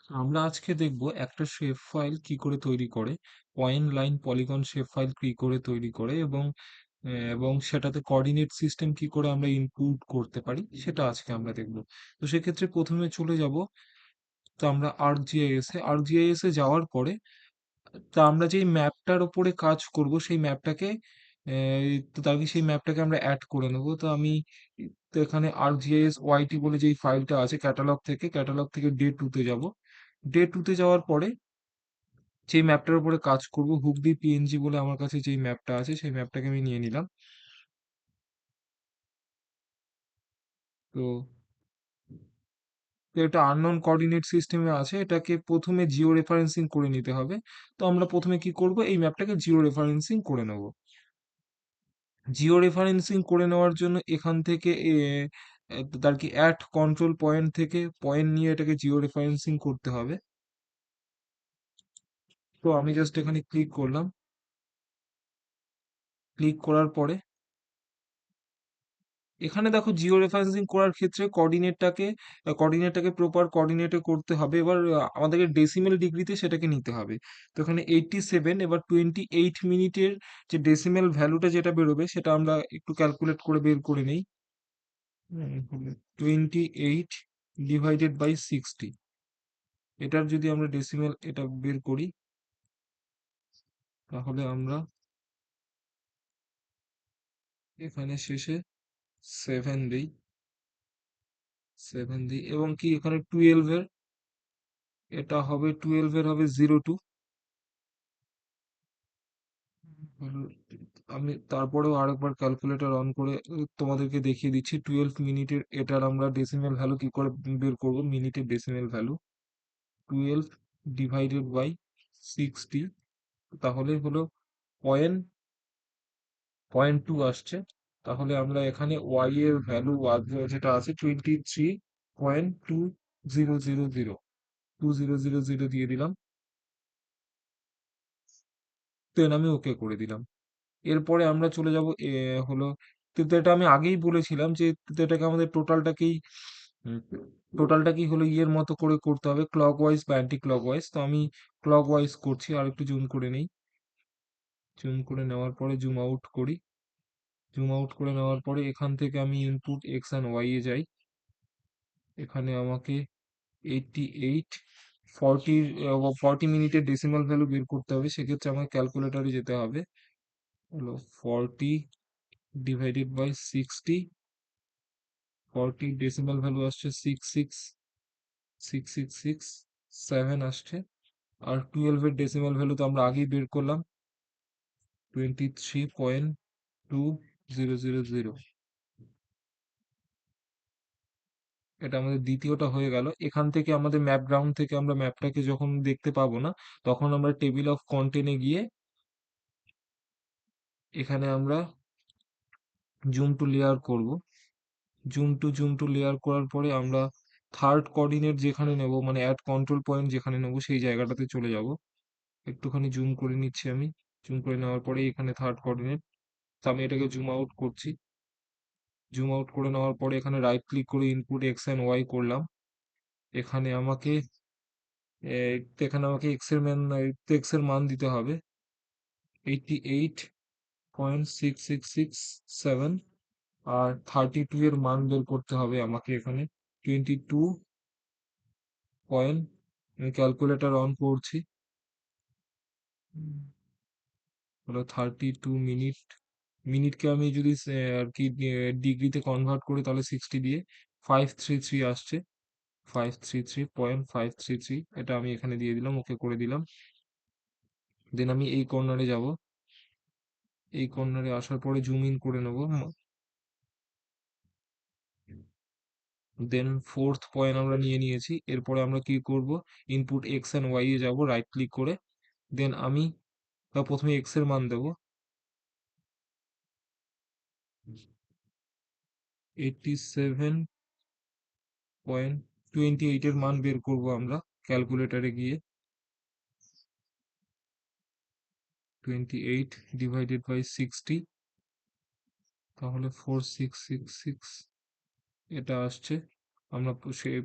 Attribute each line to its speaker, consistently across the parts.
Speaker 1: আমরা আজকে দেখব একটা শেপ ফাইল কি করে তৈরি করে, point line polygon shape file কি করে তৈরি করে, এবং সেটাতে কোঅর্ডিনেট সিস্টেম কি করে আমরা ইনপুট করতে পারি সেটা আজকে আমরা দেখব। তো সেক্ষেত্রে প্রথমে চলে যাব, তো আমরা আর্কজিআইএস এ যাওয়ার পরে, তা আমরা যেই ম্যাপটার উপরে কাজ করব সেই ম্যাপটাকে, তো তার আগে সেই ম্যাপটাকে আমরা অ্যাড করে নেব। তো আমি তো এখানে আর্কজিআইএস ওয়াইটি বলে যেই ফাইলটা আছে ক্যাটালগ থেকে ডে টু তে যাব। ডে টু তে যাওয়ার পরে যেই ম্যাপটার উপরে কাজ করব, হুগলি পিএনজি বলে আমার কাছে যেই ম্যাপটা আছে সেই ম্যাপটাকে আমি নিয়ে নিলাম। তো তো এটা আননোন কোঅর্ডিনেট সিস্টেমে আছে, এটাকে প্রথমে জিও রেফারেন্সিং করে নিতে হবে। তো আমরা প্রথমে কি করব, এই ম্যাপটাকে জিও রেফারেন্সিং করে নেব। জিও রেফারেন্সিং করে নেওয়ার জন্য এখান থেকে তার কি অ্যাট কন্ট্রোল পয়েন্ট থেকে পয়েন্ট নিয়ে এটাকে জিও রেফারেন্সিং করতে হবে। তো আমি জাস্ট এখানে ক্লিক করলাম। ক্লিক করার পরে এখানে দেখো, জিও রেফারেন্সিং করার ক্ষেত্রে কোঅর্ডিনেটটাকে প্রপার কোঅর্ডিনেটে করতে হবে। এবার আমাদেরকে ডেসিমেল ডিগ্রিতে সেটাকে নিতে হবে। তো এখানে 87, এবার 28 মিনিটের যে ডেসিমেল ভ্যালুটা যেটা বেরোবে সেটা আমরা একটু ক্যালকুলেট করে বের করে নিই। 28 ডিভাইডেড বাই 60, এটার যদি আমরা ডেসিমেল এটা বের করি, তাহলে আমরা এখানে শেষে 7 দিই এবং কি এখানে 12 এর হবে 02। আমি তারপরেও আরেকবার ক্যালকুলেটর অন করে তোমাদেরকে দেখিয়ে দিচ্ছি 12 মিনিটের এটার আমরা ডেসিমেল ভ্যালু কি করে বের করব। মিনিটের ডেসিমেল ভ্যালু 12 ডিভাইডেড বাই 60, তাহলে হলো পয়েন্ট পয়েন্ট টু আসছে। তাহলে আমরা এখানে ওয়াই এর ভ্যালু যেটা আছে 23.2000 দিয়ে দিলাম। দেন আমি ওকে করে দিলাম। এরপরে আমরা চলে যাব হলো, তো এটা আমি আগেই বলেছিলাম যে তো এটাকে আমাদের টোটালটাকেই হলো ইয়ের মতো করে করতে হবে, ক্লক ওয়াইজ বা অ্যান্টি ক্লক ওয়াইজ। তো আমি ক্লক ওয়াইজ করছি, আর একটু জুম করে নেই। জুম করে নেওয়ার পরে জুম আউট করি। জুম আউট করে নেওয়ার পরে এখান থেকে আমি input x and Y A যাই। এখানে আমাকে 40 মিনিটের ডেসিমাল ভ্যালু বের করতে হবে। সেক্ষেত্রে আমার ক্যালকুলেটরে যেতে হবে। হলো 40 ডিভাইডেড বাই 60। ডেসিমাল ভ্যালু আসছে 666667 আসছে। আর 12 এর ডেসিমাল ভ্যালু তো আমরা আগেই বের করলাম, 23.2000। এটা আমাদের দ্বিতীয়টা হয়ে গেল। এখান থেকে আমাদের ম্যাপ গ্রাউন্ড থেকে আমরা ম্যাপটাকে যখন দেখতে পাবো না, তখন আমরা টেবিল অফ কন্টেন্টে গিয়ে এখানে আমরা জুম টু লেয়ার করব। জুম টু লেয়ার করার পরে আমরা থার্ড কোঅর্ডিনেট যেখানে নেব, মানে অ্যাট কন্ট্রোল পয়েন্ট যেখানে নেব সেই জায়গাটাতে চলে যাব। একটুখানি জুম করে নিচ্ছি আমি। জুম করে নেওয়ার পরে এখানে থার্ড কোঅর্ডিনেট। তো আমি এটাকে জুম আউট করছি। জুম আউট করে নেওয়ার পরে এখানে রাইট ক্লিক করে ইনপুট এক্স অ্যান্ড ওয়াই করলাম। এখানে আমাকে এক্স এর মান দিতে হবে 88.6667। আর 32 এর মান বের করতে হবে আমাকে এখানে 22 পয়েন্ট। আমি ক্যালকুলেটর অন করছি। হলো 32 মিনিট। মিনিটকে আমি যদি আর কি ডিগ্রিতে কনভার্ট করি তাহলে 60 দিয়ে 533 আসছে। 533.533, এটা আমি এখানে দিয়ে দিলাম, ওকে করে দিলাম। দেন আমি এই কর্নারে যাব। এই কর্নারে আসার পরে জুম ইন করে নেব। দেন ফোর্থ পয়েন্ট আমরা নিয়ে নিয়েছি। এরপরে আমরা কি করব, input x and Y A যাব রাইট ক্লিক করে। দেন আমি প্রথমে এক্স এর মান দেব 87.28 এর মান বের করব আমরা ক্যালকুলেটরে গিয়ে। 28 ডিভাইডেড বাই 60, তাহলে 4666 এটা আসছে। আমরা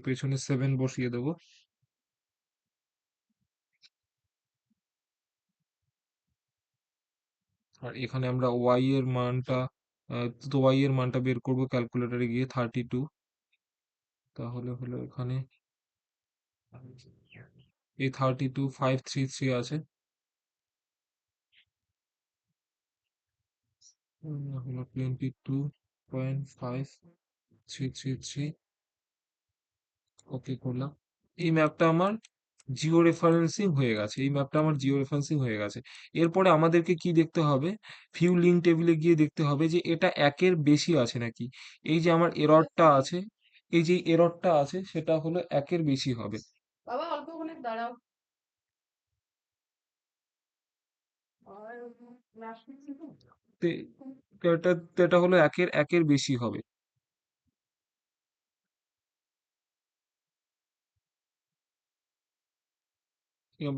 Speaker 1: পেছনে 7 বসিয়ে দেব। আর এখানে আমরা ওয়াই এর মানটা তো ওয়াই এর মানটা বের করব ক্যালকুলেটরে গিয়ে 32, তাহলে হলো এখানে এই 32,533 আছে, হলো 22.5333। ওকে করলাম। এই ম্যাপটা আমার জিও রেফারেন্সিং হয়ে গেছে, এই ম্যাপটা আমার জিও রেফারেন্সিং হয়ে গেছে। এরপরে আমাদেরকে কি দেখতে হবে, ভিউ লিঙ্ক টেবিলে গিয়ে দেখতে হবে যে এটা একের বেশি আছে নাকি। এই যে আমার এররটা আছে, এই যে এররটা আছে সেটা হলো একের বেশি হবে। বাবা অল্পক্ষণে দাঁড়াও। তে- তো এটা হলো একের বেশি হবে।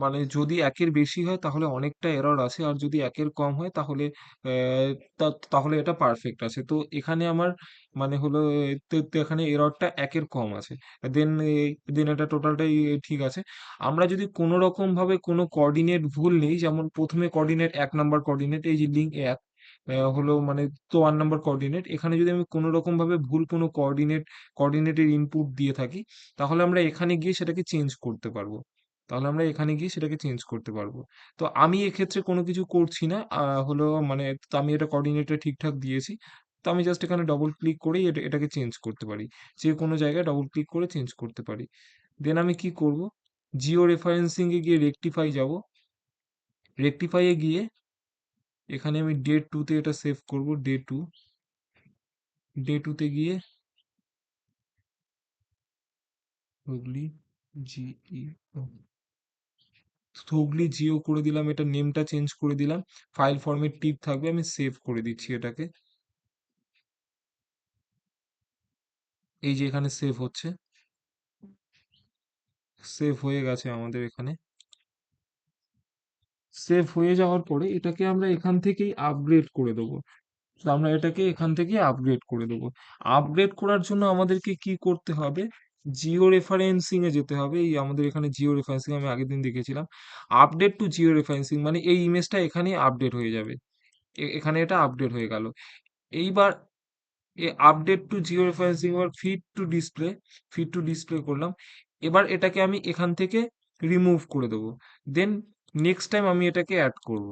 Speaker 1: মানে যদি একের বেশি হয় তাহলে অনেকটা এরর আছে, আর যদি একের কম হয় তাহলে তাহলে এটা পারফেক্ট আছে। তো এখানে আমার মানে হলো তো এখানে এররটা একের কম আছে। দেন দেন এটা টোটালটাই ঠিক আছে। আমরা যদি কোনো রকম ভাবে কোনো কোঅর্ডিনেট ভুল নেই, যেমন প্রথমে কোঅর্ডিনেট 1 নাম্বার কোঅর্ডিনেট, এই যে লিঙ্ক 1 হলো মানে তো 1 নাম্বার কোঅর্ডিনেট, এখানে যদি আমি কোনো রকম ভাবে ভুল কোনো কোঅর্ডিনেটের ইনপুট দিয়ে থাকি, তাহলে আমরা এখানে গিয়ে সেটাকে চেঞ্জ করতে পারবো। তাহলে আমরা এখানে গিয়ে সেটাকে চেঞ্জ করতে পারবো। তো আমি এক্ষেত্রে কোনো কিছু করছি না, হলো মানে তো আমি এটা কোঅর্ডিনেটটা ঠিকঠাক দিয়েছি। তো আমি জাস্ট এখানে ডবল ক্লিক করেই এটাকে চেঞ্জ করতে পারি, যে কোনো জায়গায় ডবল ক্লিক করে চেঞ্জ করতে পারি। দেন আমি কি করব, জিও রেফারেন্সিং এ গিয়ে রেকটিফাই যাব। রেকটিফাই এ গিয়ে এখানে আমি ডে টুতে এটা সেভ করব, ডে টুতে গিয়ে হুগলি জি ই হুগলি জিও করে দিলাম, এটা নেমটা চেঞ্জ করে দিলাম, ফাইল ফরম্যাট টিক থাকবে, আমি সেভ করে দিচ্ছি এটাকে। এই যে এখানে সেভ হচ্ছে, সেভ হয়ে গেছে আমাদের এখানে। সেভ হয়ে যাওয়ার পরে এটাকে আমরা এখান থেকেই আপগ্রেড করে দেবো। তো আমরা এটাকে এখান থেকে আপগ্রেড করে দেবো। আপগ্রেড করার জন্য আমাদেরকে কি করতে হবে, জিও রেফারেন্সিং এ যেতে হবে। এই আমাদের এখানে জিও রেফারেন্সিং আমি আগের দিন দেখেছিলাম, আপডেট টু জিও রেফারেন্সিং, মানে এই ইমেজটা এখানে আপডেট হয়ে যাবে। এখানে এটা আপডেট হয়ে গেল। এইবার আপডেট টু জিও রেফারেন্সিং, এবার ফিট টু ডিসপ্লে করলাম। এবার এটাকে আমি এখান থেকে রিমুভ করে দেবো। দেন নেক্সট টাইম আমি এটাকে অ্যাড করব।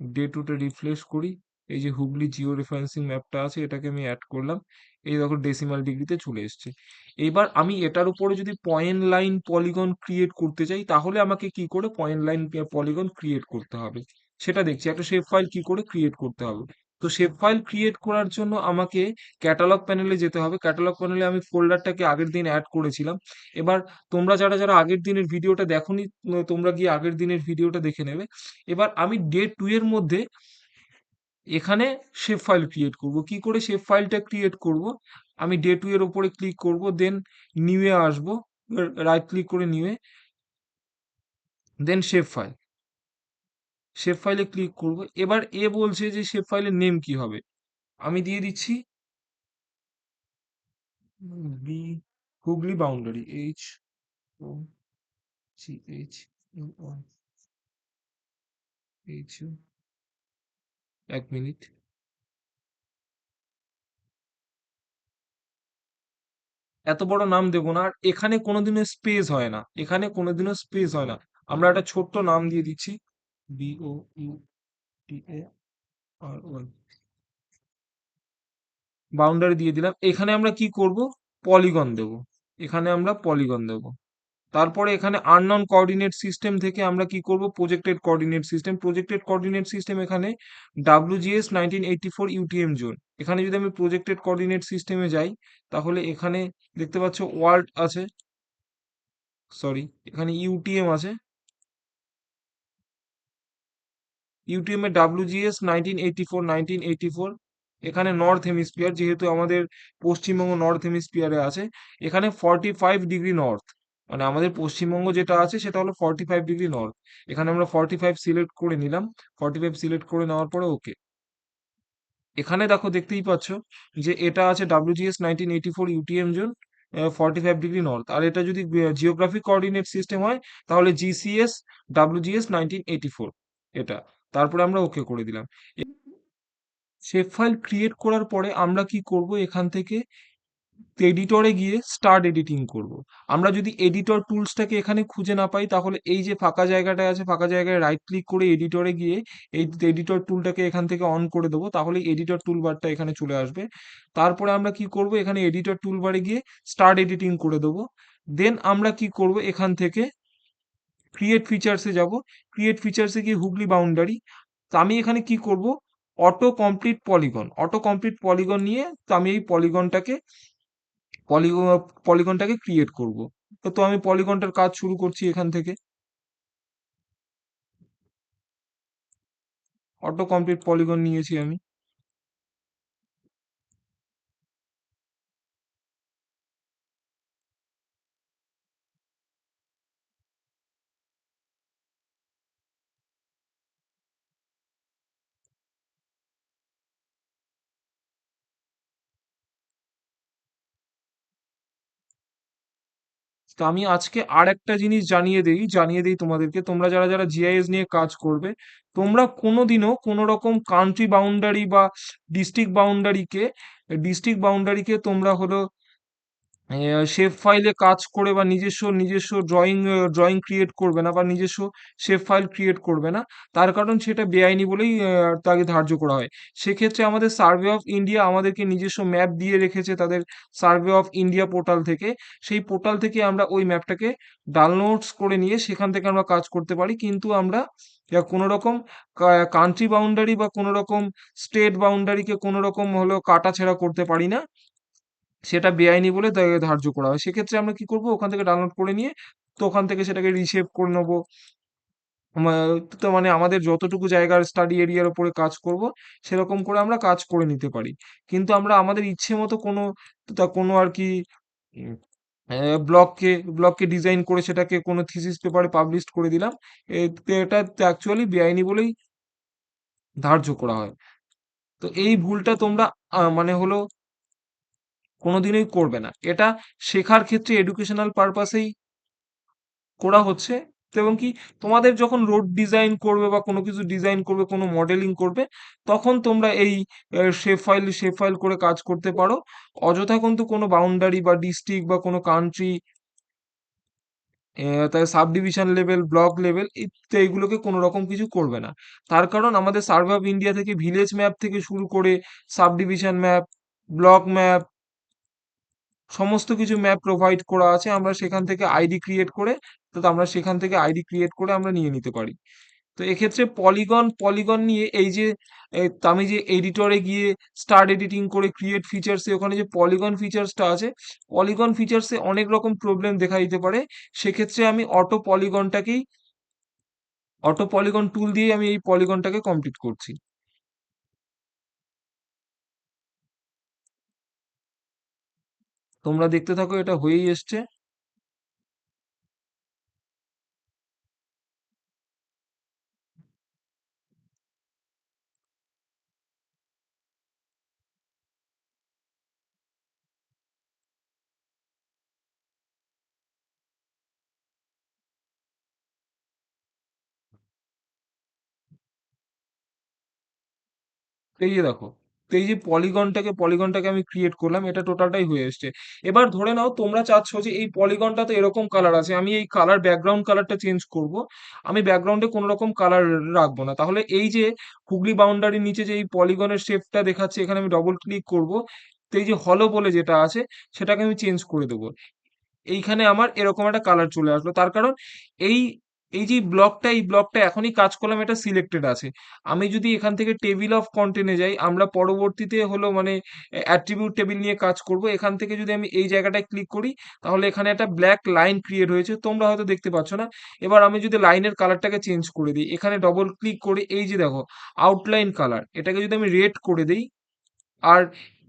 Speaker 1: ডে 2টা রিফ্রেশ করি, এই যে হুগলি জিও রেফারেন্সিং ম্যাপটা আছে এটাকে আমি অ্যাড করলাম। এই দেখো ডেসিমাল ডিগ্রিতে চলে এসেছে। এবার আমি এটার উপরে যদি পয়েন্ট লাইন পলিগন ক্রিয়েট করতে চাই, তাহলে আমাকে কি করে পয়েন্ট লাইন পলিগন ক্রিয়েট করতে হবে সেটা দেখছি। একটা শেপ ফাইল কি করে ক্রিয়েট করতে হবে, তো শেপ ফাইল ক্রিয়েট করার জন্য আমাকে ক্যাটালগ প্যানেলে যেতে হবে। ক্যাটালগ প্যানেলে আমি ফোল্ডারটাকে আগের দিন অ্যাড করেছিলাম। এবার তোমরা যারা যারা আগের দিনের ভিডিওটা দেখোনি, তোমরা গিয়ে আগের দিনের ভিডিওটা দেখে নেবে। এবার আমি ডে 2 এর মধ্যে এখানে শেপ ফাইল ক্রিয়েট করব। কি করে শেপ ফাইলটা ক্রিয়েট করব, আমি ডে 2 এর উপরে ক্লিক করব, দেন নিউ এ আসবো, রাইট ক্লিক করে নিউ এ, দেন শেপ ফাইলে ক্লিক করব। এবার এ বলছে যে শেপ ফাইলের নেম কি হবে, আমি দিয়ে দিচ্ছি B Hooghly boundary, HOGHUI, 1 minute. এত বড় নাম দেবো না, আর এখানে কোনোদিনও স্পেস হয় না, এখানে কোনোদিনও স্পেস হয় না। আমরা একটা ছোট্ট নাম দিয়ে দিচ্ছি, BOUTARY, বাউন্ডারি দিয়ে দিলাম। এখানে আমরা কি করব, পলিগন দেব, এখানে আমরা পলিগন দেব। তারপরে এখানে আননোন কোঅর্ডিনেট সিস্টেম থেকে আমরা কি করব, প্রজেক্টেড কোঅর্ডিনেট সিস্টেম এখানে WGS 1984 জোন। এখানে যদি আমি প্রজেক্টেড কোঅর্ডিনেট সিস্টেমে যাই, তাহলে এখানে দেখতে পাচ্ছ ওয়ার্ল্ড আছে, সরি এখানে ইউটিএম আছে। ইউটিএম এ WGS 1984 এখানে নর্থ হেমিস্ফিয়ার, যেহেতু আমাদের পশ্চিমবঙ্গ নর্থ হেমিস্ফিয়ারে আছে, এখানে 45 ডিগ্রি নর্থ, মানে আমাদের পশ্চিমবঙ্গ যেটা আছে সেটা হলো 45 ডিগ্রি নর্থ। এখানে আমরা 45 সিলেক্ট করে নিলাম, 45 সিলেক্ট করে নেওয়ার পরে ওকে। এখানে দেখো দেখতেই পাচ্ছ যে এটা আছে WGS 1984 UTM zone, 45 degree north. আর এটা যদি জিওগ্রাফিক কোঅর্ডিনেট সিস্টেম হয় তাহলে GCS WGS 1984। এটা। তারপরে আমরা ওকে করে দিলাম। শেপ ফাইল ক্রিয়েট করার পরে আমরা কি করব, এখান থেকে এডিটরে গিয়ে স্টার্ট এডিটিং করব। আমরা যদি এডিটর টুলসটাকে এখানে খুঁজে না পাই, তাহলে এই যে ফাঁকা জায়গাটা আছে, ফাঁকা জায়গায় রাইট ক্লিক করে এডিটরে গিয়ে এই এডিটর টুলটাকে এখান থেকে অন করে দেবো, তাহলে এডিটর টুলবারটা এখানে চলে আসবে। তারপরে আমরা কি করব, এখানে এডিটর টুলবারে গিয়ে স্টার্ট এডিটিং করে দেবো। দেন আমরা কি করব, এখান থেকে ক্রিয়েট ফিচার্সে যাব। ক্রিয়েট ফিচার্সে গিয়ে হুগলি বাউন্ডারি, তো আমি এখানে কি করব, অটো কমপ্লিট পলিগন নিয়ে, তো আমি এই পলিগনটাকে ক্রিয়েট করব। তো আমি পলিগনটার কাজ শুরু করছি এখান থেকে। অটো কমপ্লিট পলিগন নিয়েছি আমি। তো আমি আজকে আর একটা জিনিস জানিয়ে দেই তোমাদেরকে, তোমরা যারা যারা জিআইএস নিয়ে কাজ করবে, তোমরা কোনোদিনও কোনো রকম কান্ট্রি বাউন্ডারি বা ডিস্ট্রিক্ট বাউন্ডারিকে তোমরা হলো শেপ ফাইলে কাজ করে বা নিজস্ব ড্রয়িং ক্রিয়েট করবে না, বা নিজস্ব শেপ ফাইল ক্রিয়েট করবে না। তার কারণ সেটা বেআইনি বলেই তাকে ধার্য করা হয়। সেক্ষেত্রে আমাদের সার্ভে অফ ইন্ডিয়া আমাদেরকে নিজস্ব ম্যাপ দিয়ে রেখেছে তাদের সার্ভে অফ ইন্ডিয়া পোর্টাল থেকে। সেই পোর্টাল থেকে আমরা ওই ম্যাপটাকে ডাউনলোডস করে নিয়ে সেখান থেকে আমরা কাজ করতে পারি, কিন্তু আমরা কোনো রকম কান্ট্রি বাউন্ডারি বা কোনো রকম স্টেট বাউন্ডারিকে কোনো রকম হলো কাটাছেঁড়া করতে পারি না। সেটা বেআইনি বলে ধার্য করা হয়। সেক্ষেত্রে আমরা কি করব, ওখান থেকে ডাউনলোড করে নিয়ে, তো ওখান থেকে সেটাকে রিশেপ করে নেবো। তো মানে আমাদের যতটুকু জায়গার স্টাডি এরিয়ার উপরে কাজ করব, সেরকম করে আমরা কাজ করে নিতে পারি। কিন্তু আমরা আমাদের ইচ্ছে মতো কোনো আর কি ব্লককে ডিজাইন করে সেটাকে কোনো থিসিস পেপারে পাবলিশ করে দিলাম। এটা অ্যাকচুয়ালি বেআইনি বলেই ধার্য করা হয়। তো এই ভুলটা তোমরা মানে হলো কোনোদিনই করবে না। এটা শেখার ক্ষেত্রে এডুকেশনাল পারপাসেই করা হচ্ছে। তো এবং কি, তোমাদের যখন রোড ডিজাইন করবে বা কোনো কিছু ডিজাইন করবে, কোনো মডেলিং করবে, তখন তোমরা এই শেপ ফাইল করে কাজ করতে পারো। অযথা কিন্তু কোনো বাউন্ডারি বা ডিস্ট্রিক্ট বা কোনো কান্ট্রি, তাই sub division level, block level, এইগুলোকে কোনো রকম কিছু করবে না। তার কারণ আমাদের সার্ভে অফ ইন্ডিয়া থেকে ভিলেজ ম্যাপ থেকে শুরু করে sub division map, block map, সমস্ত কিছু ম্যাপ প্রোভাইড করা আছে। আমরা সেখান থেকে আইডি ক্রিয়েট করে, আমরা নিয়ে নিতে পারি। তো এক্ষেত্রে পলিগন নিয়ে এই যে আমি যে এডিটরে গিয়ে স্টার্ট এডিটিং করে ক্রিয়েট ফিচার্সে, ওখানে যে পলিগন ফিচার্সটা আছে, পলিগন ফিচার্সে অনেক রকম প্রবলেম দেখা দিতে পারে। সেক্ষেত্রে আমি অটো পলিগন টুল দিয়ে আমি এই পলিগনটাকে কমপ্লিট করছি। তোমরা দেখতে থাকো, এটা হয়েই এসছে। তো এই যে দেখো, তো এই যে পলিগনটাকে আমি ক্রিয়েট করলাম, এটা টোটালটাই হয়ে এসছে। এবার ধরে নাও তোমরা চাচ্ছ যে এই পলিগনটা তো এরকম কালার আছে, আমি এই ব্যাকগ্রাউন্ড কালারটা চেঞ্জ করব। আমি ব্যাকগ্রাউন্ডে কোনো রকম কালার রাখবো না। তাহলে এই যে হুগলি বাউন্ডারির নিচে যে এই পলিগনের শেপটা দেখাচ্ছে, এখানে আমি ডবল ক্লিক করব। তো এই যে হলো বলে যেটা আছে, সেটাকে আমি চেঞ্জ করে দেবো। এইখানে আমার এরকম একটা কালার চলে আসলো। তার কারণ এই এই যে ব্লকটা এখনই কাজ করলাম, এটা সিলেক্টেড আছে। আমি যদি এখান থেকে টেবিল অফ কন্টেন্টে যাই, আমরা পরবর্তীতে হলো মানে অ্যাট্রিবিউট টেবিল নিয়ে কাজ করব। এখান থেকে যদি আমি এই জায়গাটায় ক্লিক করি, তাহলে এখানে একটা ব্ল্যাক লাইন ক্রিয়েট হয়েছে, তোমরা হয়তো দেখতে পাচ্ছ না। এবার আমি যদি লাইনের কালারটাকে চেঞ্জ করে দিই, এখানে ডবল ক্লিক করে এই যে দেখো আউটলাইন কালার, এটাকে যদি আমি রেড করে দিই, আর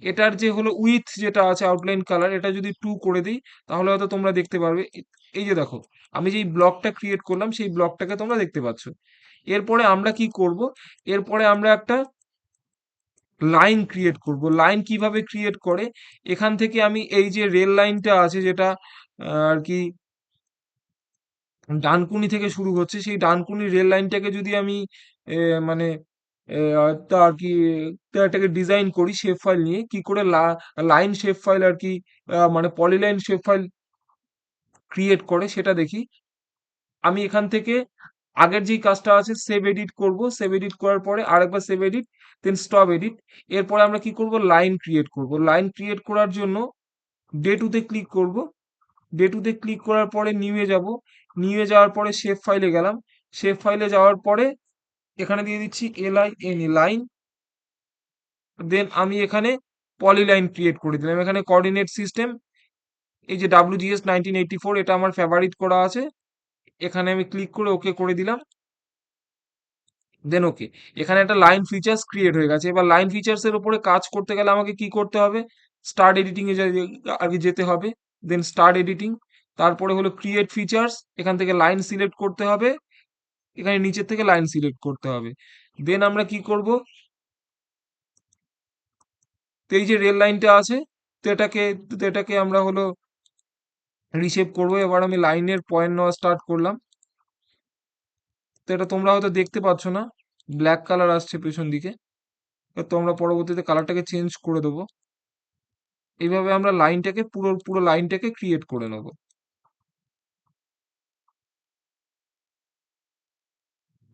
Speaker 1: এটার যে হলো উইথ যেটা আছে আউটলাইন কালার, এটা যদি 2 করে দিই, তাহলে হয়তো তোমরা দেখতে পারবে। এই যে দেখো, আমি যেই ব্লকটা ক্রিয়েট করলাম, সেই ব্লকটাকে তোমরা দেখতে পাচ্ছ। এরপরে আমরা কি করব, এরপরে আমরা একটা লাইন ক্রিয়েট করব। লাইন কিভাবে ক্রিয়েট করে, এখান থেকে আমি এই যে রেল লাইনটা আছে, যেটা আর কি ডানকুনি থেকে শুরু হচ্ছে, সেই ডানকুনি রেল লাইনটাকে যদি আমি এ, মানে তা আর কি এটাকে ডিজাইন করি শেপ ফাইল নিয়ে কি করে লাইন শেপ ফাইল আর কি মানে পলিলাইন শেপ ফাইল ক্রিয়েট করে সেটা দেখি। আমি এখান থেকে আগের যেই কাজটা আছে সেভ এডিট করব, সেভ এডিট করার পরে আরেকবার সেভ এডিট, দেন স্টপ এডিট। এরপরে আমরা কি করব, লাইন ক্রিয়েট করব। লাইন ক্রিয়েট করার জন্য ডে টুতে ক্লিক করব। ডে টুতে ক্লিক করার পরে নিউ এ যাব। নিউ এ যাওয়ার পরে শেপ ফাইলে গেলাম। শেপ ফাইলে যাওয়ার পরে এখানে দিয়ে দিচ্ছি LINE লাইন। দেন আমি এখানে পলিলাইন ক্রিয়েট করে দিলাম। এখানে কোঅর্ডিনেট সিস্টেম, এই যে WGS 1984 এটা আমার ফেভারিট করা আছে। এখানে আমি ক্লিক করে ওকে করে দিলাম, দেন ওকে। এখানে একটা লাইন ফিচার্স ক্রিয়েট হয়ে গেছে। এবার লাইন ফিচার্স এর উপরে কাজ করতে গেলে আমাকে কি করতে হবে, স্টার্ট এডিটিং এ আগে যেতে হবে। দেন স্টার্ট এডিটিং, তারপরে হলো ক্রিয়েট ফিচার্স, এখান থেকে লাইন সিলেক্ট করতে হবে, এখানে নিচের থেকে লাইন সিলেক্ট করতে হবে। দেন আমরা কি করব, তো এই যে রেল লাইনটা আছে, তো এটাকে আমরা হলো রিশেপ করব। এবার আমি লাইনের পয়েন্ট নেওয়া স্টার্ট করলাম। তো এটা তোমরা হয়তো দেখতে পাচ্ছ না, ব্ল্যাক কালার আসছে পেছন দিকে। তো আমরা পরবর্তীতে কালারটাকে চেঞ্জ করে দেবো। এইভাবে আমরা লাইনটাকে পুরো পুরো লাইনটাকে ক্রিয়েট করে নেব।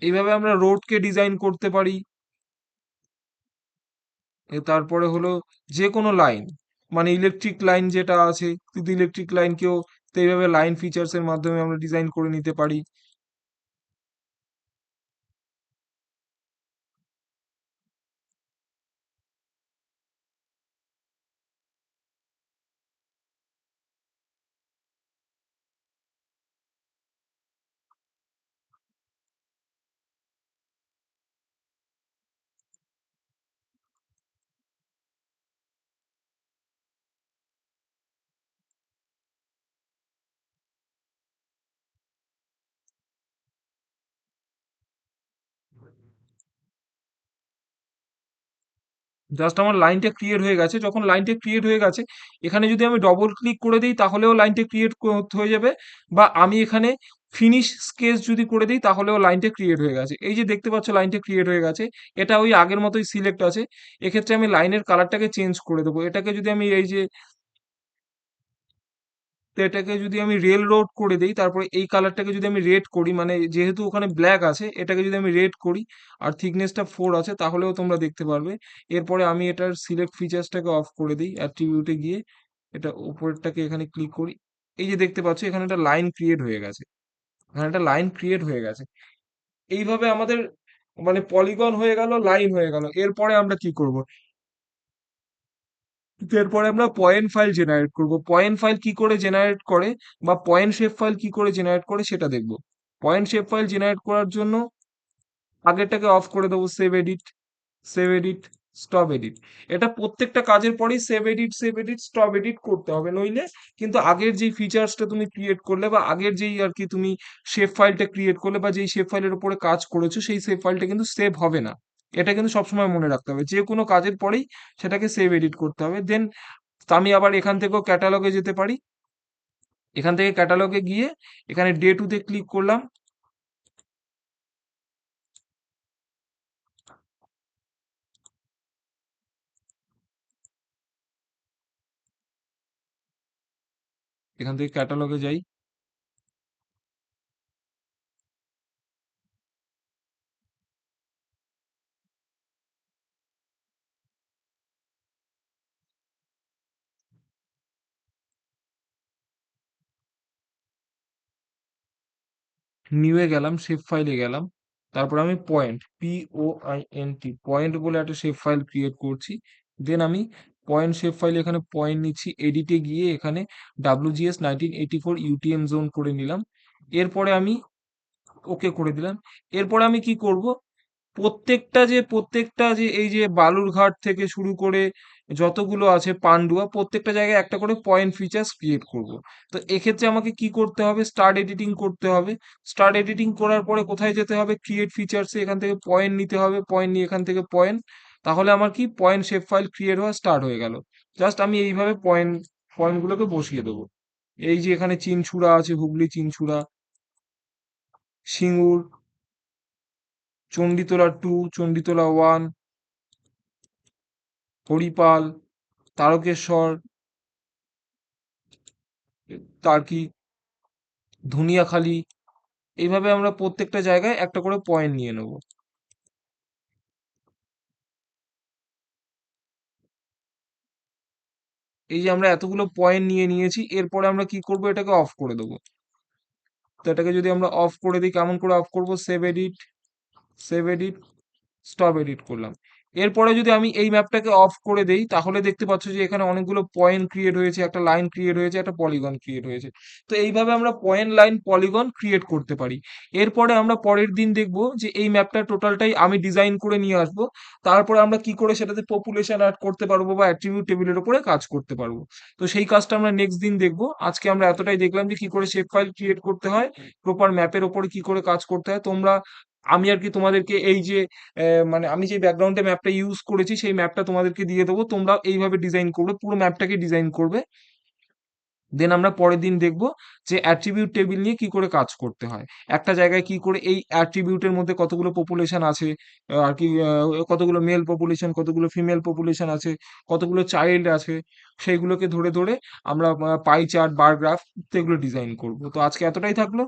Speaker 1: এইভাবে আমরা রোডকে ডিজাইন করতে পারি। তারপরে হলো যে কোনো লাইন, মানে ইলেকট্রিক লাইন যেটা আছে, কিন্তু ইলেকট্রিক লাইনকেও তো এইভাবে লাইন ফিচার্স এর মাধ্যমে আমরা ডিজাইন করে নিতে পারি। জাস্ট আমার লাইনটা ক্রিয়েট হয়ে গেছে। যখন লাইনটা ক্রিয়েট হয়ে গেছে, এখানে যদি আমি ডবল ক্লিক করে দিই তাহলেও লাইনটা ক্রিয়েট হয়ে যাবে, বা আমি এখানে ফিনিশ স্কেচ যদি করে দিই তাহলেও লাইনটা ক্রিয়েট হয়ে গেছে। এই যে দেখতে পাচ্ছ লাইনটা ক্রিয়েট হয়ে গেছে, এটা ওই আগের মতোই সিলেক্ট আছে। এক্ষেত্রে আমি লাইনের কালারটাকে চেঞ্জ করে দেবো। এটাকে যদি আমি এই যে, তো এটাকে যদি আমি রেল রোড করে দেই, তারপরে এই কালারটাকে যদি আমি রেড করি, মানে যেহেতু ওখানে ব্ল্যাক আছে এটাকে যদি আমি রেড করি, আর থিকনেসটা 4 আছে, তাহলেও তোমরা দেখতে পারবে। এরপরে আমি এটার সিলেক্ট ফিচার্সটাকে অফ করে দিই, অ্যাট্রিবিউটে গিয়ে এটা উপরেরটাকে এখানে ক্লিক করি। এই যে দেখতে পাচ্ছ এখানে একটা লাইন ক্রিয়েট হয়ে গেছে, এখানে একটা লাইন ক্রিয়েট হয়ে গেছে। এইভাবে আমাদের মানে পলিগন হয়ে গেল, লাইন হয়ে গেল। এরপরে আমরা কি করব, এরপরে আমরা পয়েন্ট ফাইল জেনারেট করব। পয়েন্ট ফাইল কি করে জেনারেট করে, বা পয়েন্ট শেপ ফাইল কি করে জেনারেট করে সেটা দেখব। পয়েন্ট শেপ ফাইল জেনারেট করার জন্য আগেরটাকে অফ করে দেবো, save edit, save edit, stop edit. এটা প্রত্যেকটা কাজের পরেই save edit, save edit, stop edit করতে হবে, নইলে কিন্তু আগের যেই ফিচার্সটা তুমি ক্রিয়েট করলে, বা আগের যেই আর কি তুমি শেপ ফাইলটা ক্রিয়েট করলে, বা যেই শেপ ফাইলের উপরে কাজ করেছো সেই শেপ ফাইলটা কিন্তু সেভ হবে না। এটা কিন্তু সবসময় মনে রাখতে হবে, যে কোনো কাজের পরেই সেটাকে সেভ এডিট করতে হবে। দেন আমি আবার এখান থেকেও ক্যাটালগে যেতে পারি। এখান থেকে ক্যাটালগে গিয়ে এখানে ডে টুতে ক্লিক করলাম। এখান থেকে ক্যাটালগে যাই, নিউয়ে গেলাম, শেপ ফাইলে গেলাম। তারপর আমি POINT পয়েন্ট বলে একটা শেপ ফাইল ক্রিয়েট করছি। দেন আমি পয়েন্ট শেপ ফাইল এখানে পয়েন্ট নিচ্ছি, এডিটে গিয়ে এখানে WGS 1984 UTM জোন করে নিলাম। এরপরে আমি ওকে করে দিলাম। এরপরে আমি কি করব, প্রত্যেকটা যে এই যে বালুরঘাট থেকে শুরু করে যতগুলো আছে পান্ডুয়া, প্রত্যেকটা জায়গায় একটা করে পয়েন্ট ফিচার্স ক্রিয়েট করব। তো এক্ষেত্রে আমাকে কি করতে হবে, স্টার্ট এডিটিং করতে হবে। স্টার্ট এডিটিং করার পরে কোথায় যেতে হবে, ক্রিয়েট ফিচার্সে এখান থেকে পয়েন্ট নিতে হবে, পয়েন্ট নিয়ে এখান থেকে পয়েন্ট। তাহলে আমার কি পয়েন্ট শেপ ফাইল ক্রিয়েট হওয়া স্টার্ট হয়ে গেল। জাস্ট আমি এইভাবে পয়েন্টগুলোকে বসিয়ে দেবো। এই যে এখানে চিনছুড়া আছে, হুগলি চিনছুড়া, সিঙ্গুর, চণ্ডীতলা 2, চণ্ডীতলা 1, হরিপাল, তারকেশ্বর, তার কি ধুনিয়াখালী, এইভাবে আমরা প্রত্যেকটা জায়গায় একটা করে পয়েন্ট নিয়ে নেব। এই যে আমরা এতগুলো পয়েন্ট নিয়ে নিয়েছি, এরপরে আমরা কি করব, এটাকে অফ করে দেবো। তো এটাকে যদি আমরা অফ করে দিই, কেমন করে অফ করব, save edit, save edit, stop edit করলাম। এরপরে যদি আমি এই ম্যাপটাকে অফ করে দেই, তাহলে দেখতে পাচ্ছ যে এখানে অনেকগুলো পয়েন্ট ক্রিয়েট হয়েছে, একটা লাইন ক্রিয়েট হয়েছে, একটা পলিগন ক্রিয়েট হয়েছে। তো এইভাবে আমরা পয়েন্ট, লাইন, পলিগন ক্রিয়েট করতে পারি। এরপরে আমরা পরের দিন দেখব যে এই ম্যাপটা টোটালটাই আমি ডিজাইন করে নিয়ে আসবো। তারপরে আমরা কি করে সেটাতে পপুলেশন অ্যাড করতে পারবো বা অ্যাট্রিবিউট টেবিলের উপরে কাজ করতে পারবো। তো সেই কাজটা আমরা নেক্সট দিন দেখবো। আজকে আমরা এতটাই দেখলাম যে কি করে শেপ ফাইল ক্রিয়েট করতে হয়, প্রপার ম্যাপের ওপরে কি করে কাজ করতে হয়। আমি আর কি তোমাদেরকে এই যে মানে আমি যে ব্যাকগ্রাউন্ডে ম্যাপটা ইউজ করেছি সেই ম্যাপটা তোমাদেরকে দিয়ে দেবো, তোমরা এইভাবে ডিজাইন করবে, পুরো ম্যাপটাকে ডিজাইন করবে। দেন আমরা পরের দিন দেখব যে অ্যাট্রিবিউট টেবিল নিয়ে কি করে কাজ করতে হয়, একটা জায়গায় কি করে এই অ্যাট্রিবিউটের মধ্যে কতগুলো পপুলেশন আছে, আর কি কতগুলো মেল পপুলেশন, কতগুলো ফিমেল পপুলেশন আছে, কতগুলো চাইল্ড আছে, সেইগুলোকে ধরে ধরে আমরা পাই চার্ট, বার গ্রাফ, এগুলো ডিজাইন করব। তো আজকে এতটাই থাকলো।